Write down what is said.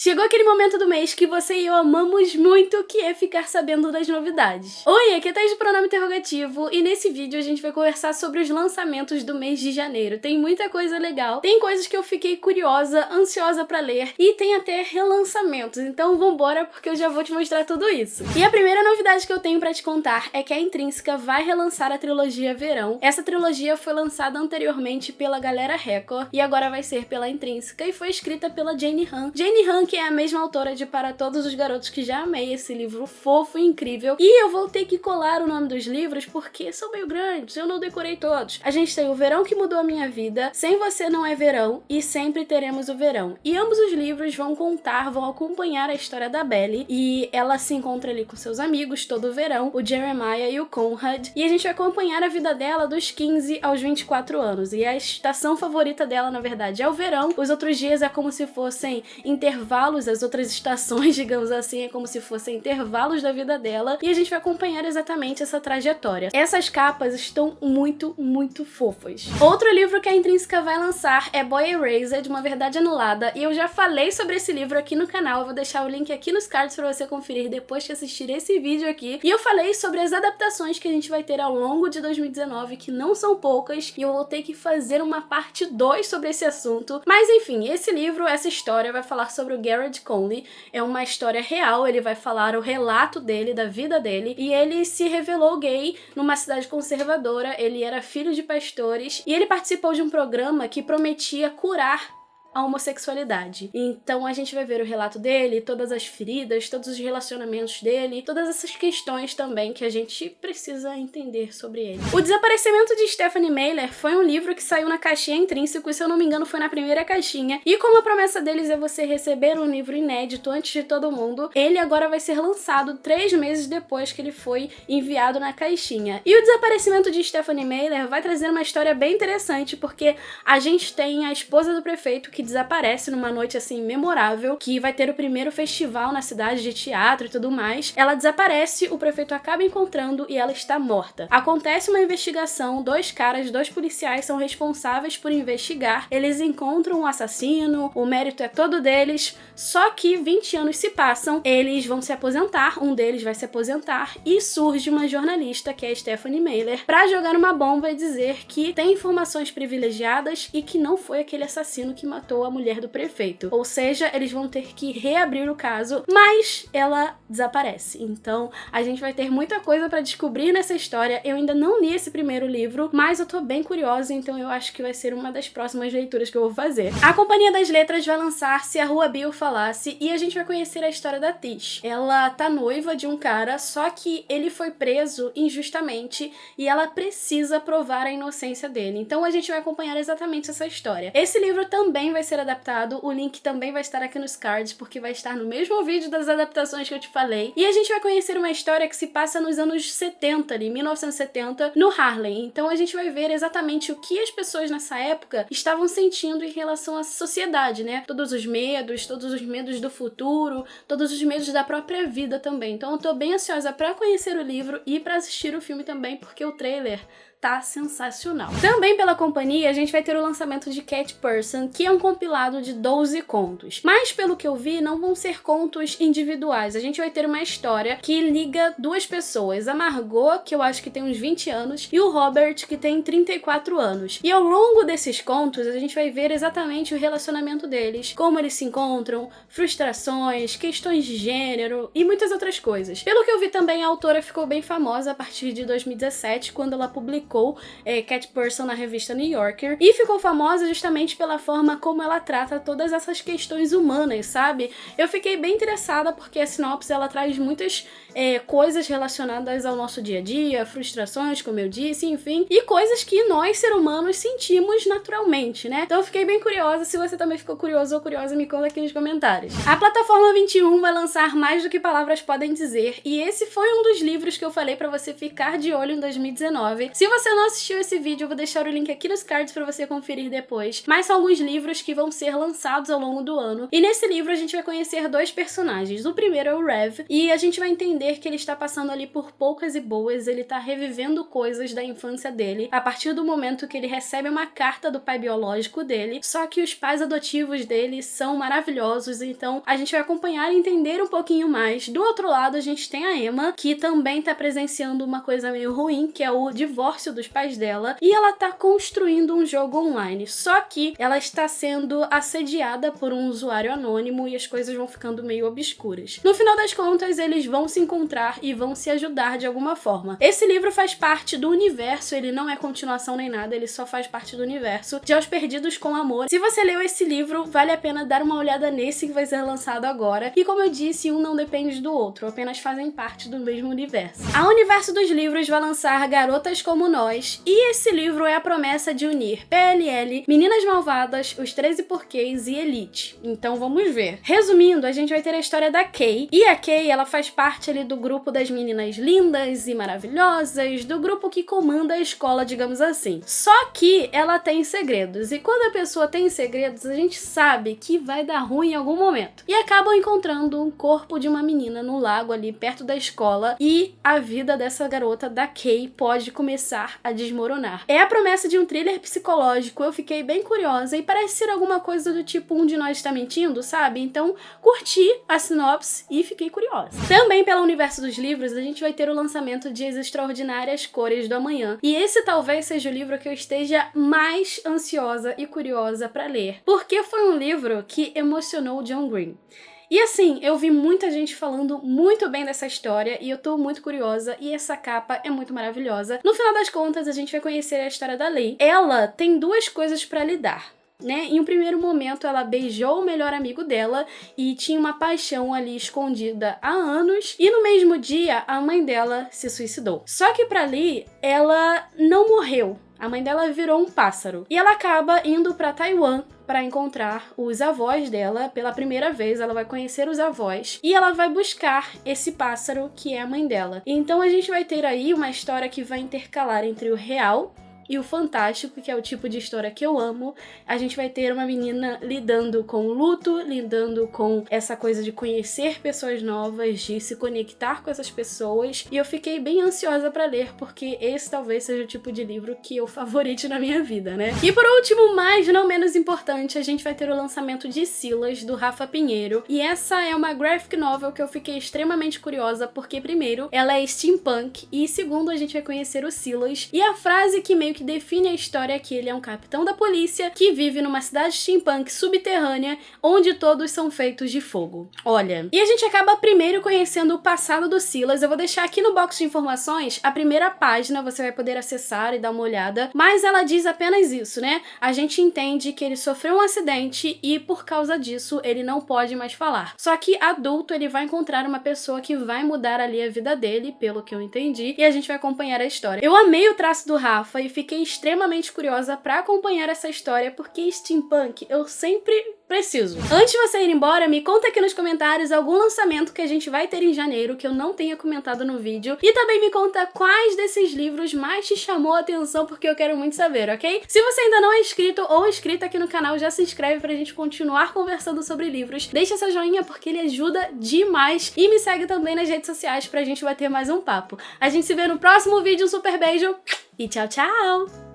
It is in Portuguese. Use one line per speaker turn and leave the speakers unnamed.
Chegou aquele momento do mês que você e eu amamos muito, que é ficar sabendo das novidades. Oi, aqui é Thaís do Pronome Interrogativo e nesse vídeo a gente vai conversar sobre os lançamentos do mês de janeiro. Tem muita coisa legal, tem coisas que eu fiquei curiosa, ansiosa pra ler e tem até relançamentos, então vambora porque eu já vou te mostrar tudo isso. E a primeira novidade que eu tenho pra te contar é que a Intrínseca vai relançar a trilogia Verão. Essa trilogia foi lançada anteriormente pela Galera Record e agora vai ser pela Intrínseca e foi escrita pela Jane Han. Jane Han, que é a mesma autora de Para Todos os Garotos que Já Amei, esse livro fofo e incrível. E eu vou ter que colar o nome dos livros porque são meio grandes, eu não decorei todos. A gente tem O Verão que Mudou a Minha Vida, Sem Você Não é Verão e Sempre Teremos o Verão. E ambos os livros vão acompanhar a história da Belly e ela se encontra ali com seus amigos todo o verão, o Jeremiah e o Conrad, e a gente vai acompanhar a vida dela dos 15 aos 24 anos. E a estação favorita dela, na verdade, é o verão. Os outros dias é como se fossem intervalos, as outras estações, digamos assim, é como se fossem intervalos da vida dela, e a gente vai acompanhar exatamente essa trajetória. Essas capas estão muito, muito fofas. Outro livro que a Intrínseca vai lançar é Boy Erased, Uma Verdade Anulada, e eu já falei sobre esse livro aqui no canal, eu vou deixar o link aqui nos cards pra você conferir depois que assistir esse vídeo aqui. E eu falei sobre as adaptações que a gente vai ter ao longo de 2019, que não são poucas, e eu vou ter que fazer uma parte 2 sobre esse assunto. Mas enfim, esse livro, essa história vai falar sobre o Garrett Conley, é uma história real, ele vai falar o relato dele, da vida dele, e ele se revelou gay numa cidade conservadora, ele era filho de pastores, e ele participou de um programa que prometia curar a homossexualidade. Então a gente vai ver o relato dele, todas as feridas, todos os relacionamentos dele, todas essas questões também que a gente precisa entender sobre ele. O Desaparecimento de Stephanie Meyler foi um livro que saiu na caixinha Intrínseco, e se eu não me engano foi na primeira caixinha, e como a promessa deles é você receber um livro inédito antes de todo mundo, ele agora vai ser lançado 3 meses depois que ele foi enviado na caixinha. E o Desaparecimento de Stephanie Meyler vai trazer uma história bem interessante, porque a gente tem a esposa do prefeito que desaparece numa noite assim memorável, que vai ter o primeiro festival na cidade de teatro e tudo mais. Ela desaparece, o prefeito acaba encontrando e ela está morta. Acontece uma investigação, 2 policiais são responsáveis por investigar, eles encontram um assassino, o mérito é todo deles, só que 20 anos se passam, eles vão se aposentar, um deles vai se aposentar e surge uma jornalista, que é a Stephanie Meyler, pra jogar uma bomba e dizer que tem informações privilegiadas e que não foi aquele assassino que matou a mulher do prefeito. Ou seja, eles vão ter que reabrir o caso, mas ela desaparece. Então, a gente vai ter muita coisa pra descobrir nessa história. Eu ainda não li esse primeiro livro, mas eu tô bem curiosa, então eu acho que vai ser uma das próximas leituras que eu vou fazer. A Companhia das Letras vai lançar Se a Rua Bill Falasse, e a gente vai conhecer a história da Tish. Ela tá noiva de um cara, só que ele foi preso injustamente e ela precisa provar a inocência dele. Então a gente vai acompanhar exatamente essa história. Esse livro também vai ser adaptado, o link também vai estar aqui nos cards, porque vai estar no mesmo vídeo das adaptações que eu te falei. E a gente vai conhecer uma história que se passa nos anos 70, ali, 1970, no Harlem. Então a gente vai ver exatamente o que as pessoas nessa época estavam sentindo em relação à sociedade, né? Todos os medos do futuro, todos os medos da própria vida também. Então eu tô bem ansiosa pra conhecer o livro e pra assistir o filme também, porque o trailer tá sensacional. Também pela companhia, a gente vai ter o lançamento de Cat Person, que é um compilado de 12 contos. Mas, pelo que eu vi, não vão ser contos individuais. A gente vai ter uma história que liga 2 pessoas. A Margot, que eu acho que tem uns 20 anos, e o Robert, que tem 34 anos. E ao longo desses contos, a gente vai ver exatamente o relacionamento deles, como eles se encontram, frustrações, questões de gênero e muitas outras coisas. Pelo que eu vi também, a autora ficou bem famosa a partir de 2017, quando ela publicou Cat Person na revista New Yorker, e ficou famosa justamente pela forma como ela trata todas essas questões humanas, sabe? Eu fiquei bem interessada porque a sinopse ela traz muitas coisas relacionadas ao nosso dia a dia, frustrações, como eu disse, enfim, e coisas que nós, seres humanos, sentimos naturalmente, né? Então eu fiquei bem curiosa. Se você também ficou curioso ou curiosa, me conta aqui nos comentários. A Plataforma 21 vai lançar Mais do que Palavras Podem Dizer, e esse foi um dos livros que eu falei pra você ficar de olho em 2019. Se você não assistiu esse vídeo, eu vou deixar o link aqui nos cards pra você conferir depois. Mas são alguns livros que vão ser lançados ao longo do ano. E nesse livro a gente vai conhecer dois personagens. O primeiro é o Rev, e a gente vai entender que ele está passando ali por poucas e boas, ele tá revivendo coisas da infância dele, a partir do momento que ele recebe uma carta do pai biológico dele, só que os pais adotivos dele são maravilhosos, então a gente vai acompanhar e entender um pouquinho mais. Do outro lado a gente tem a Emma, que também tá presenciando uma coisa meio ruim, que é o divórcio dos pais dela, e ela tá construindo um jogo online, só que ela está sendo assediada por um usuário anônimo e as coisas vão ficando meio obscuras. No final das contas, eles vão se encontrar e vão se ajudar de alguma forma. Esse livro faz parte do universo, ele não é continuação nem nada, ele só faz parte do universo de Aos Perdidos com Amor. Se você leu esse livro, vale a pena dar uma olhada nesse que vai ser lançado agora. E como eu disse, um não depende do outro, apenas fazem parte do mesmo universo. A Universo dos Livros vai lançar Garotas Como Nós, e esse livro é a promessa de unir PLL, Meninas Malvadas, Os 13 Porquês e Elite. Então vamos ver. Resumindo, a gente vai ter a história da Kay, e a Kay, ela faz parte ali do grupo das meninas lindas e maravilhosas, do grupo que comanda a escola, digamos assim. Só que ela tem segredos, e quando a pessoa tem segredos, a gente sabe que vai dar ruim em algum momento. E acabam encontrando um corpo de uma menina no lago ali perto da escola, e a vida dessa garota, da Kay, pode começar a desmoronar. É a promessa de um thriller psicológico, eu fiquei bem curiosa, e parece ser alguma coisa do tipo Um de Nós Está Mentindo, sabe? Então curti a sinopse e fiquei curiosa. Também pelo Universo dos Livros, a gente vai ter o lançamento de As Extraordinárias Cores do Amanhã, e esse talvez seja o livro que eu esteja mais ansiosa e curiosa pra ler, porque foi um livro que emocionou o John Green. E assim, eu vi muita gente falando muito bem dessa história e eu tô muito curiosa, e essa capa é muito maravilhosa. No final das contas, a gente vai conhecer a história da Lei. Ela tem duas coisas pra lidar, né? Em um primeiro momento, ela beijou o melhor amigo dela e tinha uma paixão ali escondida há anos, e no mesmo dia, a mãe dela se suicidou. Só que pra Lee, ela não morreu. A mãe dela virou um pássaro. E ela acaba indo pra Taiwan para encontrar os avós dela. Pela primeira vez, ela vai conhecer os avós e ela vai buscar esse pássaro que é a mãe dela. Então a gente vai ter aí uma história que vai intercalar entre o real e o fantástico, que é o tipo de história que eu amo. A gente vai ter uma menina lidando com o luto, lidando com essa coisa de conhecer pessoas novas, de se conectar com essas pessoas, e eu fiquei bem ansiosa pra ler, porque esse talvez seja o tipo de livro que eu favorite na minha vida, né? E por último, mas não menos importante, a gente vai ter o lançamento de Silas, do Rafa Pinheiro, e essa é uma graphic novel que eu fiquei extremamente curiosa, porque primeiro, ela é steampunk, e segundo, a gente vai conhecer o Silas, e a frase que meio que define a história é que ele é um capitão da polícia que vive numa cidade steampunk subterrânea onde todos são feitos de fogo. Olha, e a gente acaba primeiro conhecendo o passado do Silas. Eu vou deixar aqui no box de informações a primeira página, você vai poder acessar e dar uma olhada, mas ela diz apenas isso, né? A gente entende que ele sofreu um acidente e por causa disso ele não pode mais falar. Só que adulto, ele vai encontrar uma pessoa que vai mudar ali a vida dele, pelo que eu entendi, e a gente vai acompanhar a história. Eu amei o traço do Rafa e fiquei extremamente curiosa pra acompanhar essa história, porque steampunk eu sempre preciso. Antes de você ir embora, me conta aqui nos comentários algum lançamento que a gente vai ter em janeiro que eu não tenha comentado no vídeo, e também me conta quais desses livros mais te chamou a atenção, porque eu quero muito saber, ok? Se você ainda não é inscrito ou inscrita aqui no canal, já se inscreve pra gente continuar conversando sobre livros, deixa seu joinha porque ele ajuda demais, e me segue também nas redes sociais pra gente bater mais um papo. A gente se vê no próximo vídeo, um super beijo e tchau, tchau!